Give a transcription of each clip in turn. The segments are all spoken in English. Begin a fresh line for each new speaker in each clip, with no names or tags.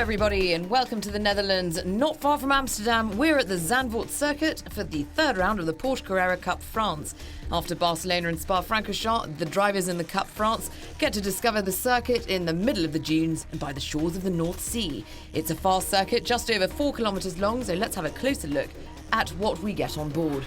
everybody, and welcome to the Netherlands, not far from Amsterdam. We're at the Zandvoort circuit for the third round of the Porsche Carrera Cup France. After Barcelona and Spa-Francorchamps, the drivers in the Cup France get to discover the circuit in the middle of the dunes and by the shores of the North Sea. It's a fast circuit, just over 4 kilometres long, so let's have a closer look at what we get on board.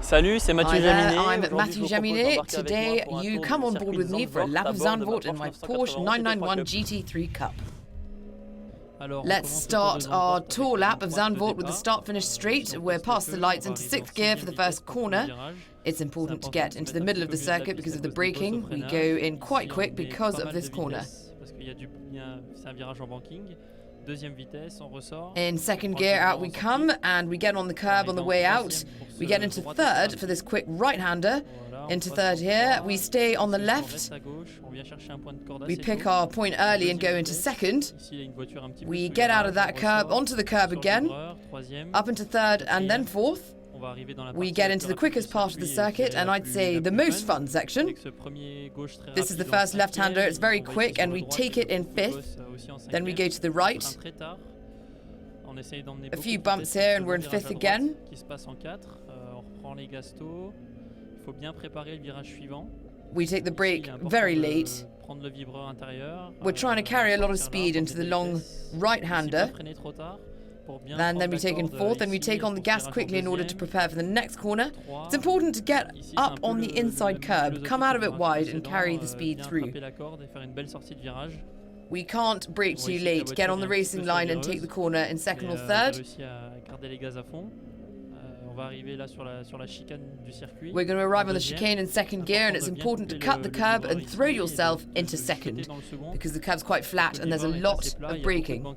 Salut, c'est Mathieu
Hi there,
Jaminet.
I'm Mathieu Jaminet. Today you come on board with me for a lap of Zandvoort in my Porsche 991 GT3 Cup. Let's start our tour lap of Zandvoort with the start-finish straight. We're past the lights into 6th gear for the first corner. It's important to get into the middle of the circuit because of the braking. We go in quite quick because of this corner. In 2nd gear, out we come, and we get on the curb on the way out. We get into 3rd for this quick right-hander. Into 3rd here, we stay on the left. We pick our point early and go into 2nd. We get out of that curb, onto the curb again, up into 3rd and then 4th. We get into the quickest part of the circuit, and I'd say the most fun section. This is the first left-hander. It's very quick, and we take it in 5th. Then we go to the right. A few bumps here, and we're in 5th again. We take the brake very late. We're trying to carry a lot of speed into the long right-hander. And then we take in 4th, and we take on the gas quickly in order to prepare for the next corner. It's important to get up on the inside curb, come out of it wide and carry the speed through. We can't brake too late, get on the racing line and take the corner in 2nd or 3rd. We're going to arrive on the chicane in 2nd gear, and it's important to cut the curb and throw yourself into 2nd because the curb's quite flat and there's a lot of braking.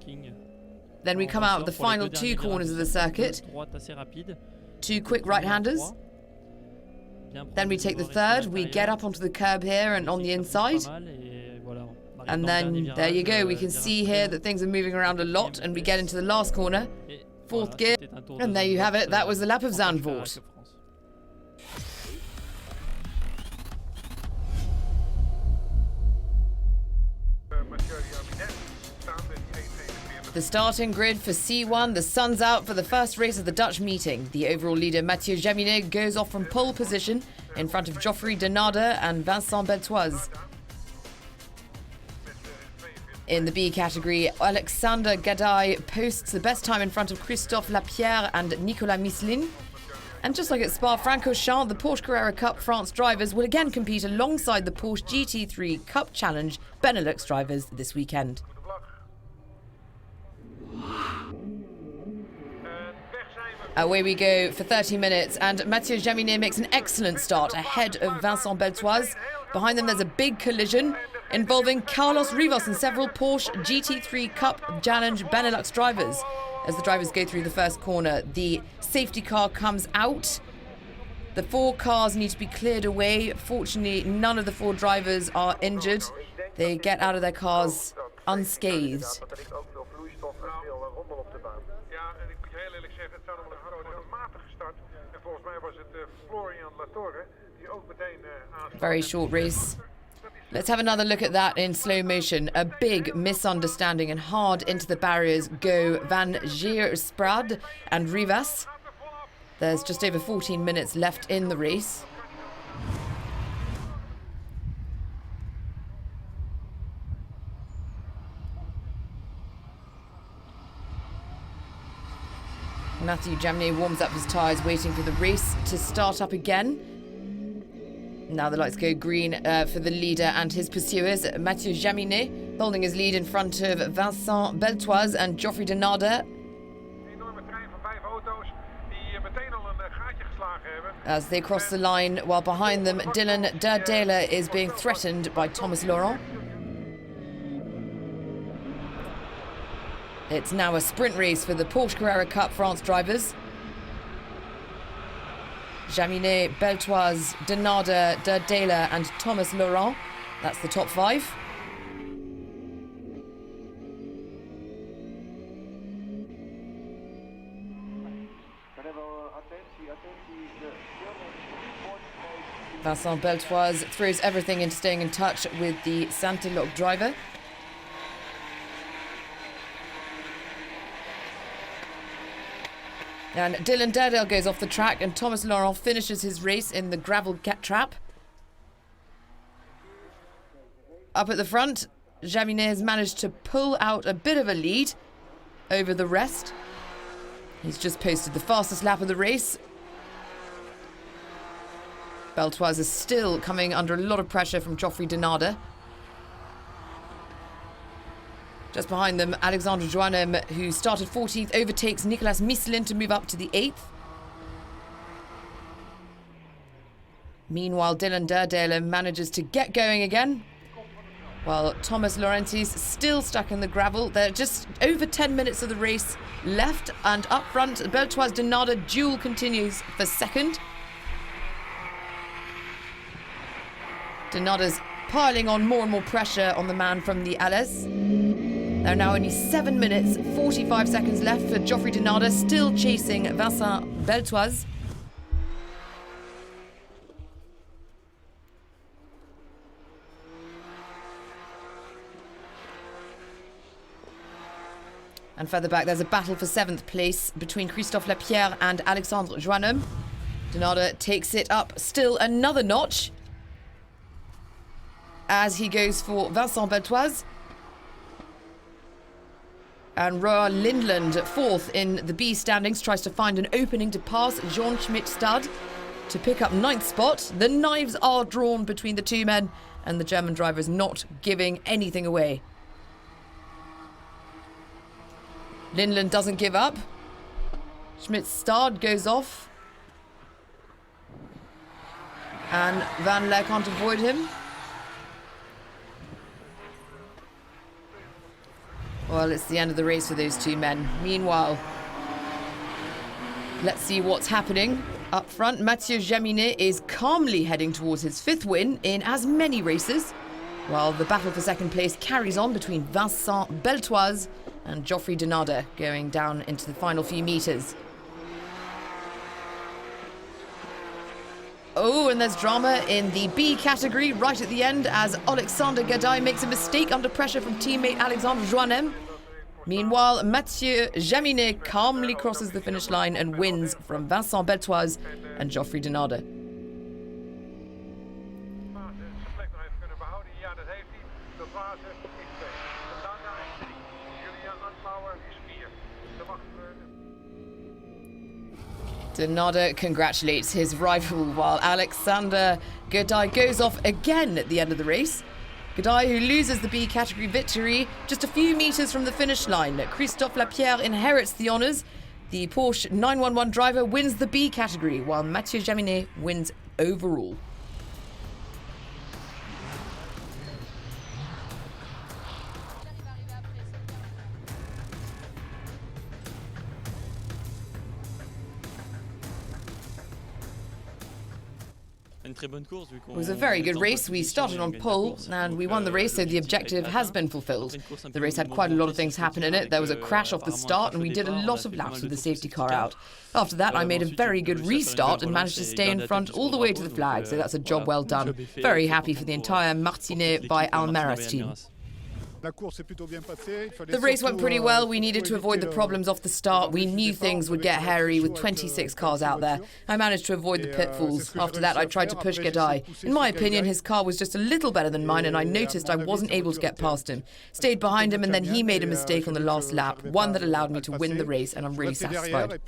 Then we come out of the final 2 corners of the circuit. 2 quick right-handers. Then we take the 3rd. We get up onto the curb here and on the inside. And then there you go. We can see here that things are moving around a lot, and we get into the last corner. 4th gear. And there you have it. That was the lap of Zandvoort. The starting grid for C1, the sun's out for the first race of the Dutch meeting. The overall leader, Mathieu Jaminet, goes off from pole position in front of Geoffrey Denarder and Vincent Beltoise. In the B category, Alexander Gadai posts the best time in front of Christophe Lapierre and Nicolas Misselin. And just like at Spa-Francorchamps, the Porsche Carrera Cup France drivers will again compete alongside the Porsche GT3 Cup Challenge Benelux drivers this weekend. Away we go for 30 minutes, and Mathieu Jaminet makes an excellent start ahead of Vincent Beltoise. Behind them there's a big collision involving Carlos Rivas and several Porsche GT3 Cup Challenge Benelux drivers. As the drivers go through the first corner, the safety car comes out. The 4 cars need to be cleared away. Fortunately, none of the 4 drivers are injured. They get out of their cars unscathed. Very short race. Let's have another look at that in slow motion. A big misunderstanding, and hard into the barriers go Van Giersprad and Rivas. There's just over 14 minutes left in the race. Mathieu Jaminet warms up his tyres, waiting for the race to start up again. Now the lights go green for the leader and his pursuers. Mathieu Jaminet holding his lead in front of Vincent Beltoise and Geoffrey Denarder. As they cross the line, while behind them Dylan Derdele is being threatened by Thomas Laurent. It's now a sprint race for the Porsche Carrera Cup France drivers. Jaminet, Beltoise, Denarder, Derdele and Thomas Laurent. That's the top 5. Vincent Beltoise throws everything into staying in touch with the Saint-Eloque driver. And Dylan Dairdale goes off the track and Thomas Laurent finishes his race in the gravel trap. Up at the front, Jaminet has managed to pull out a bit of a lead over the rest. He's just posted the fastest lap of the race. Beltoise is still coming under a lot of pressure from Geoffrey Denarder. Just behind them, Alexandre Joannem, who started 14th, overtakes Nicolas Misselin to move up to the 8th. Meanwhile, Dylan Dairdale manages to get going again, while Thomas Laurentis still stuck in the gravel. There are just over 10 minutes of the race left, and up front, Beltoise Denarder duel continues for second. Denarder's piling on more and more pressure on the man from the Alès. There are now only 7 minutes, 45 seconds left for Geoffrey Denarder, still chasing Vincent Beltoise. And further back, there's a battle for 7th place between Christophe Lapierre and Alexandre Joannem. Denarder takes it up still another notch as he goes for Vincent Beltoise. And Roar Lindland, 4th in the B standings, tries to find an opening to pass Jean Schmidt-Stad to pick up 9th spot. The knives are drawn between the two men, and the German driver is not giving anything away. Lindland doesn't give up. Schmidt-Stad goes off. And Van Leer can't avoid him. Well, it's the end of the race for those two men. Meanwhile, let's see what's happening. Up front, Mathieu Jaminet is calmly heading towards his 5th win in as many races, while the battle for 2nd place carries on between Vincent Beltoise and Geoffrey Denarder going down into the final few metres. Oh, and there's drama in the B category right at the end as Alexander Gadai makes a mistake under pressure from teammate Alexandre Joannem. Meanwhile, Mathieu Jaminet calmly crosses the finish line and wins from Vincent Beltoise and Geoffrey Denarder. Denarder congratulates his rival while Alexander Gadai goes off again at the end of the race. Gadai, who loses the B category victory just a few metres from the finish line. Christophe Lapierre inherits the honours. The Porsche 911 driver wins the B category while Mathieu Jaminet wins overall. It was a very good race. We started on pole and we won the race, so the objective has been fulfilled. The race had quite a lot of things happen in it. There was a crash off the start and we did a lot of laps with the safety car out. After that, I made a very good restart and managed to stay in front all the way to the flag, so that's a job well done. Very happy for the entire Martinet by Almeras team. The race went pretty well. We needed to avoid the problems off the start. We knew things would get hairy with 26 cars out there. I managed to avoid the pitfalls. After that, I tried to push Gadai. In my opinion, his car was just a little better than mine, and I noticed I wasn't able to get past him. Stayed behind him, and then he made a mistake on the last lap, one that allowed me to win the race, and I'm really satisfied.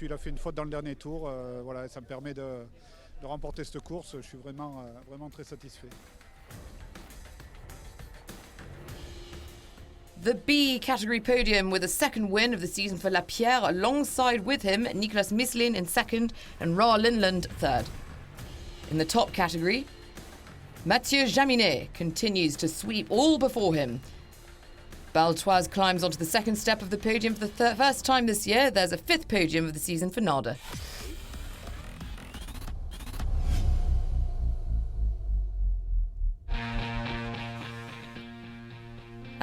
The B category podium with a 2nd win of the season for Lapierre, alongside with him Nicolas Misselin in 2nd and Roar Lindland 3rd. In the top category, Mathieu Jaminet continues to sweep all before him. Beltoise climbs onto the 2nd step of the podium for the first time this year. There's a 5th podium of the season for Narder.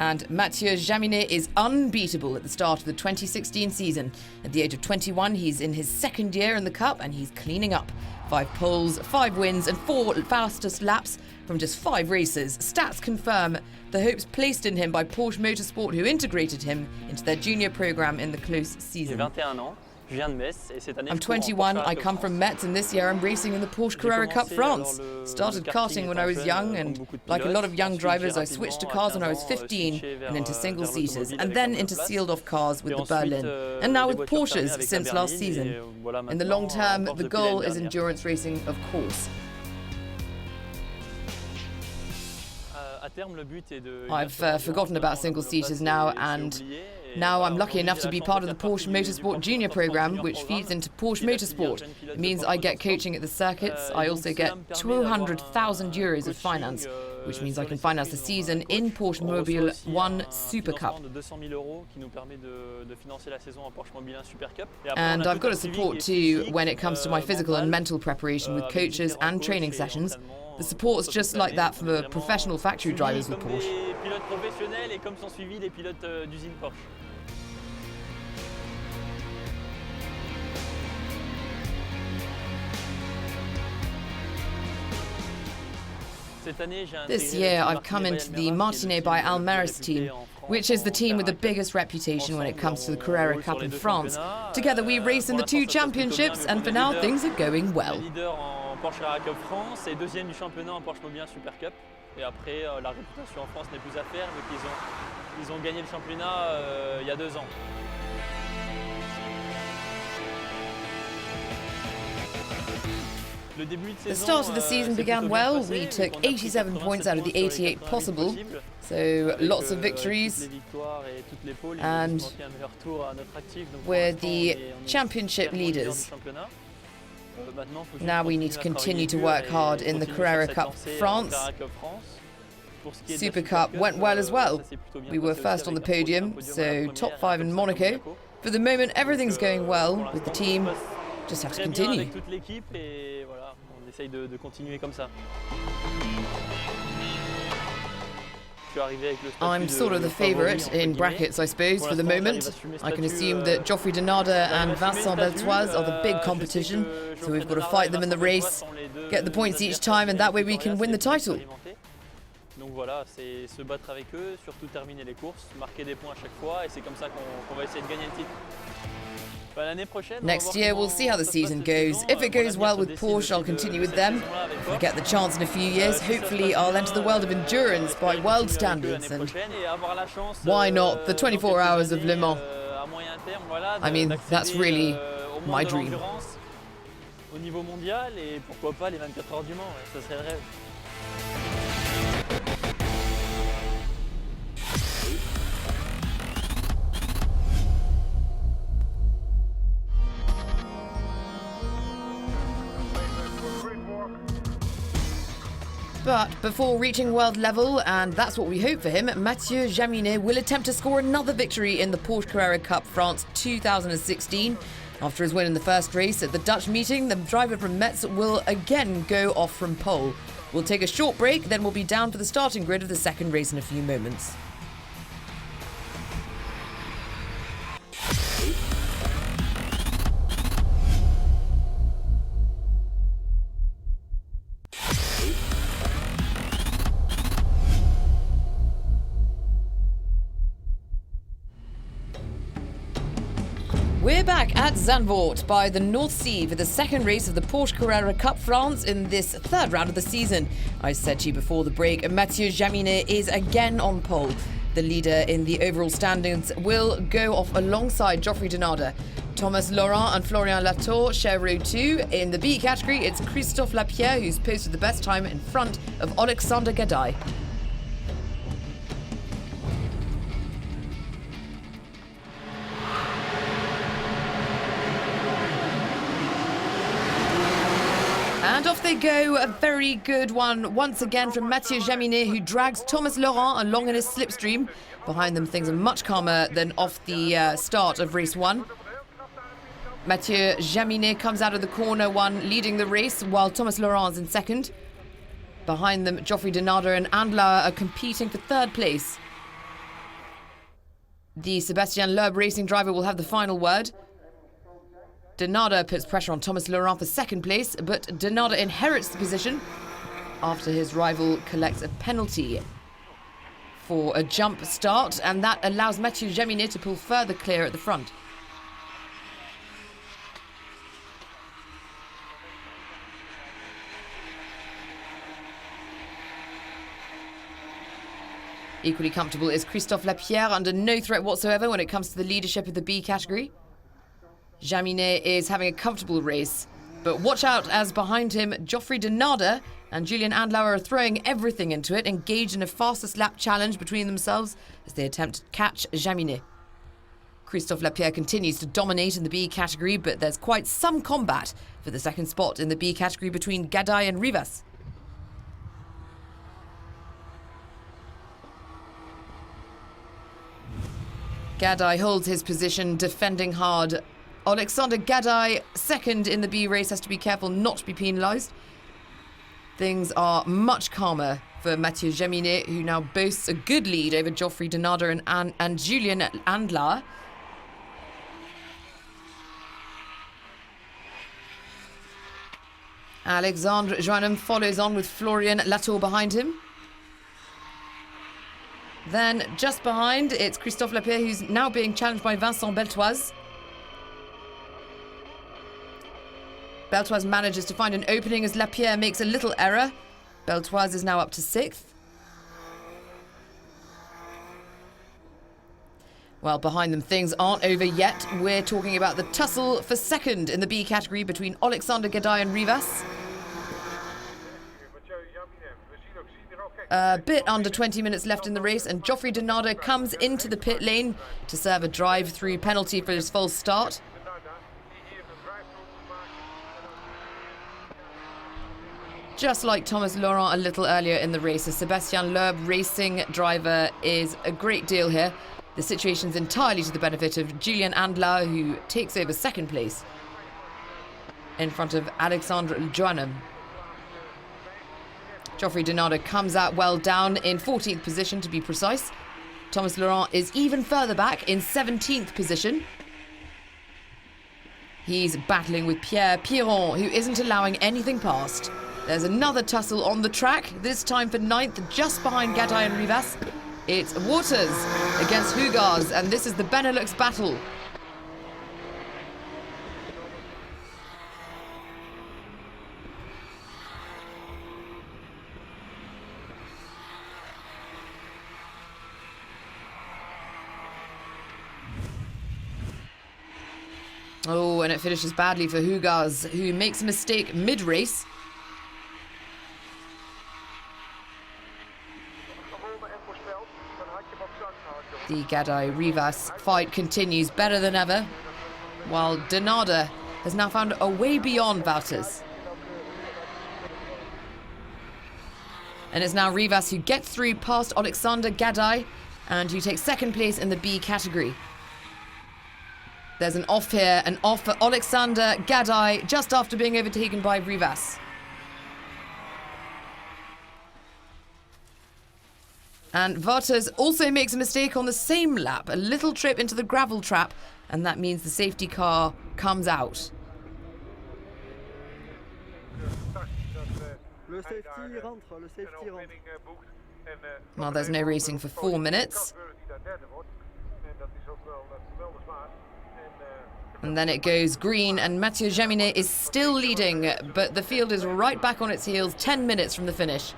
And Mathieu Jaminet is unbeatable at the start of the 2016 season. At the age of 21, he's in his second year in the Cup and he's cleaning up. 5 poles, 5 wins and 4 fastest laps from just 5 races. Stats confirm the hopes placed in him by Porsche Motorsport, who integrated him into their junior program in the close season. I'm 21, I come from Metz, and this year I'm racing in the Porsche Carrera Cup France. Started karting when I was young, and like a lot of young drivers, I switched to cars when I was 15 and into single-seaters, and then into sealed-off cars with the Berlin, and now with Porsches since last season. In the long term, the goal is endurance racing, of course. I've forgotten about single-seaters now, and now I'm lucky enough to be part of the Porsche Motorsport Junior program, which feeds into Porsche Motorsport. It means I get coaching at the circuits. I also get 200,000 euros of finance, which means I can finance the season in Porsche Mobile 1 Super Cup. And I've got a support too when it comes to my physical and mental preparation with coaches and training sessions. The support's just like that for professional factory drivers with Porsche. This year I've come into the Martinet by Almeris team, which is the team with the biggest reputation when it comes to the Carrera Cup in France. Together we race in the 2 championships, and for now things are going well.
Porsche Carrera Cup France et deuxième du championnat en Porsche Mobile Super Cup. Et après, la réputation en France n'est plus à faire vu qu'ils ont gagné le championnat il y a 2 ans.
The start of the season began well. We took 87 points out of the 88 possible, so lots of victories, and we're the championship leaders. Now we need to continue to work hard in the Carrera Cup France. Super Cup went well as well. We were first on the podium, so top 5 in Monaco. For the moment, everything's going well with the team. Just have to continue. I'm sort of the favourite, in brackets I suppose, for the moment. I can assume that Geoffrey Denarder and Vincent Beltoise are the big competition, so we've got to fight them in the race, get the points each time, and that way we can win the title.
Donc voilà, c'est se battre avec eux, surtout terminer les courses, marquer des points à chaque fois, et c'est comme ça qu'on va essayer de gagner le titre.
Next year we'll see how the season goes. If it goes well with Porsche, I'll continue with them. If I get the chance in a few years, hopefully I'll enter the world of endurance by world standards, and why not the 24 hours of Le Mans? I mean, that's really my dream.
Au niveau mondial, et pourquoi pas les 24 heures du Mans, ça serait le rêve.
But before reaching world level, and that's what we hope for him, Mathieu Jaminet will attempt to score another victory in the Porsche Carrera Cup France 2016. After his win in the first race at the Dutch meeting, the driver from Metz will again go off from pole. We'll take a short break, then we'll be down for the starting grid of the second race in a few moments. We're back at Zandvoort by the North Sea for the second race of the Porsche Carrera Cup France in this third round of the season. I said to you before the break, Mathieu Jaminet is again on pole. The leader in the overall standings will go off alongside Geoffrey Denarder. Thomas Laurent and Florian Latour share row 2. In the B category, it's Christophe Lapierre who's posted the best time in front of Alexander Gadai. And off they go, a very good one once again from Mathieu Jaminet, who drags Thomas Laurent along in his slipstream. Behind them things are much calmer than off the start of race 1. Mathieu Jaminet comes out of the corner 1 leading the race while Thomas Laurent's in second. Behind them Geoffrey Denarder and Andlauer are competing for third place. The Sébastien Loeb racing driver will have the final word. Denarder puts pressure on Thomas Laurent for second place, but Denarder inherits the position after his rival collects a penalty for a jump start, and that allows Mathieu Jaminet to pull further clear at the front. Equally comfortable is Christophe Lapierre, under no threat whatsoever when it comes to the leadership of the B category. Jaminet is having a comfortable race, but watch out as behind him Geoffrey Denarder and Julien Andlauer are throwing everything into it, engaged in a fastest lap challenge between themselves as they attempt to catch Jaminet. Christophe Lapierre continues to dominate in the B category, but there's quite some combat for the second spot in the B category between Gadaye and Rivas. Gadaye holds his position, defending hard. Alexander Gadaye, second in the B race, has to be careful not to be penalised. Things are much calmer for Mathieu Jaminet, who now boasts a good lead over Geoffrey Denarder and Julien Andlauer. Alexandre Joannem follows on with Florian Latour behind him. Then, just behind, it's Christophe Lapierre, who's now being challenged by Vincent Beltoise. Beltoise manages to find an opening as Lapierre makes a little error. Beltoise is now up to 6th. Well, behind them, things aren't over yet. We're talking about the tussle for second in the B category between Alexander Gadaye and Rivas. A bit under 20 minutes left in the race, and Geoffrey Denarder comes into the pit lane to serve a drive-through penalty for his false start. Just like Thomas Laurent a little earlier in the race, a Sébastien Loeb racing driver is a great deal here. The situation's entirely to the benefit of Julien Andlauer, who takes over second place in front of Alexandre Joannem. Geoffrey Denarder comes out well down in 14th position, to be precise. Thomas Laurent is even further back in 17th position. He's battling with Pierre Piron, who isn't allowing anything past. There's another tussle on the track, this time for 9th, just behind Gadaye and Rivas. It's Waters against Hugars, and this is the Benelux battle. Oh, and it finishes badly for Hugars, who makes a mistake mid-race. The Gadaye-Rivas fight continues better than ever, while Denarder has now found a way beyond Wouters. And it's now Rivas who gets through past Alexander Gadaye and who takes second place in the B category. There's an off here, an off for Alexander Gadaye just after being overtaken by Rivas. And Wouters also makes a mistake on the same lap, a little trip into the gravel trap, and that means the safety car comes out. Well, there's no racing for 4 minutes. And then it goes green, and Mathieu Jaminet is still leading, but the field is right back on its heels 10 minutes from the finish.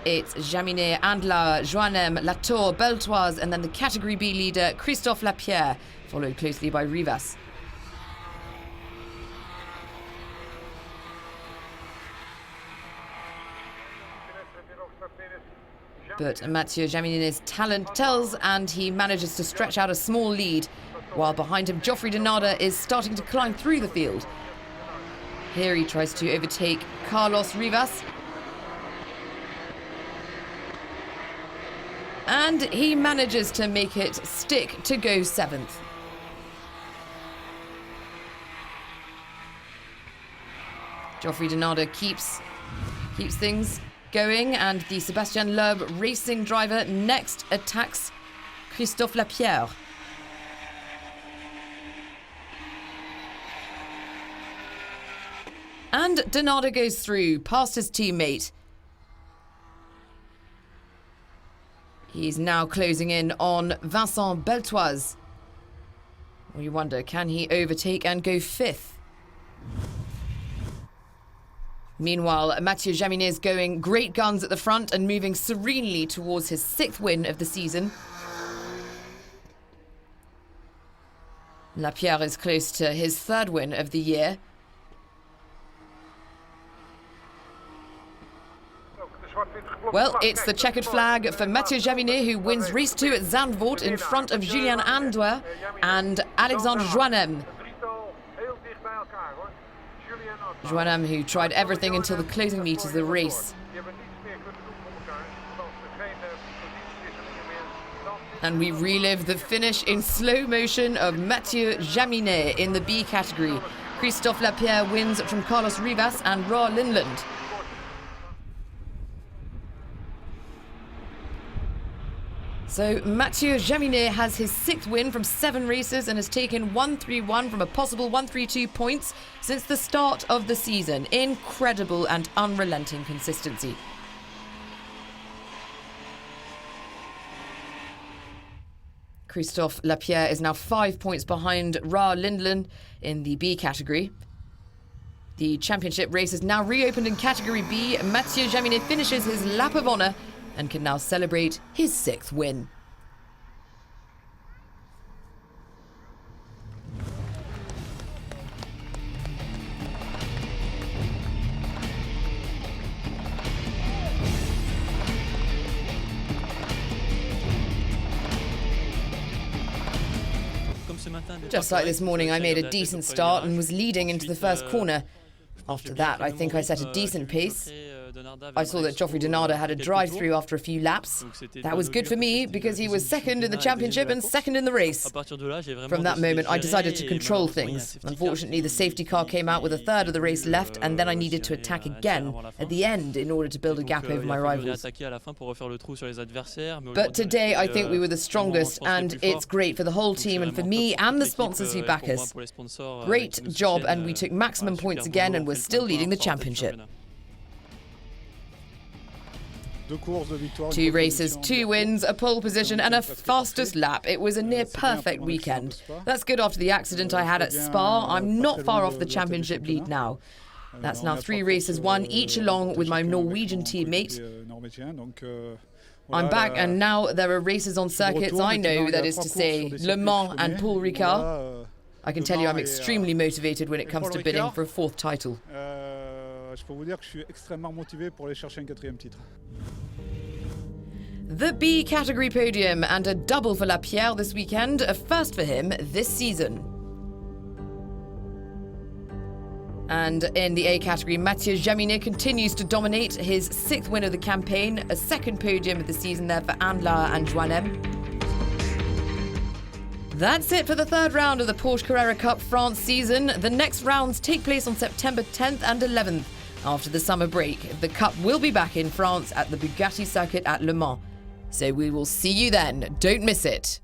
It's Jaminet, Andlauer, Joannem, Latour, Beltoise, and then the Category B leader, Christophe Lapierre, followed closely by Rivas. But Mathieu Jaminet's talent tells, and he manages to stretch out a small lead, while behind him Geoffrey Denarder is starting to climb through the field. Here he tries to overtake Carlos Rivas. And he manages to make it stick to go 7th. Geoffrey Denarder keeps things going, and the Sébastien Loeb racing driver next attacks Christophe Lapierre. And Donado goes through, past his teammate. He's now closing in on Vincent Beltoise. We wonder, can he overtake and go fifth? Meanwhile, Mathieu Jaminet is going great guns at the front and moving serenely towards his 6th win of the season. Lapierre is close to his 3rd win of the year. Well, it's the checkered flag for Mathieu Jaminet, who wins race 2 at Zandvoort in front of Julien Andois and Alexandre Joannem. Joannem, who tried everything until the closing meters of the race. And we relive the finish in slow motion of Mathieu Jaminet in the B category. Christophe Lapierre wins from Carlos Rivas and Roar Lindland. So Mathieu Jaminet has his 6th win from 7 races and has taken 131 from a possible 132 points since the start of the season. Incredible and unrelenting consistency. Christophe Lapierre is now 5 points behind Roar Lindland in the B category. The championship race is now reopened in category B. Mathieu Jaminet finishes his lap of honour and can now celebrate his 6th win. Just like this morning, I made a decent start and was leading into the first corner. After that, I think I set a decent pace. I saw that Geoffrey Donado had a drive-through after a few laps. That was good for me because he was 2nd in the championship and 2nd in the race. From that moment, I decided to control things. Unfortunately, the safety car came out with a third of the race left, and then I needed to attack again at the end in order to build a gap over my rivals. But today, I think we were the strongest, and it's great for the whole team and for me and the sponsors who back us. Great job, and we took maximum points again, and we're still leading the championship. 2 races, 2 wins, a pole position and a fastest lap. It was a near perfect weekend. That's good after the accident I had at Spa. I'm not far off the championship lead now. That's now 3 races won, each along with my Norwegian teammate. I'm back, and now there are races on circuits I know, that is to say, Le Mans and Paul Ricard. I can tell you I'm extremely motivated when it comes to bidding for a 4th title. The B category podium and a double for Lapierre this weekend, a first for him this season. And in the A category, Mathieu Jaminet continues to dominate, his 6th win of the campaign, a 2nd podium of the season there for Andla and Joannem. That's it for the 3rd round of the Porsche Carrera Cup France season. The next rounds take place on September 10th and 11th. After the summer break, the Cup will be back in France at the Bugatti circuit at Le Mans. So we will see you then. Don't miss it.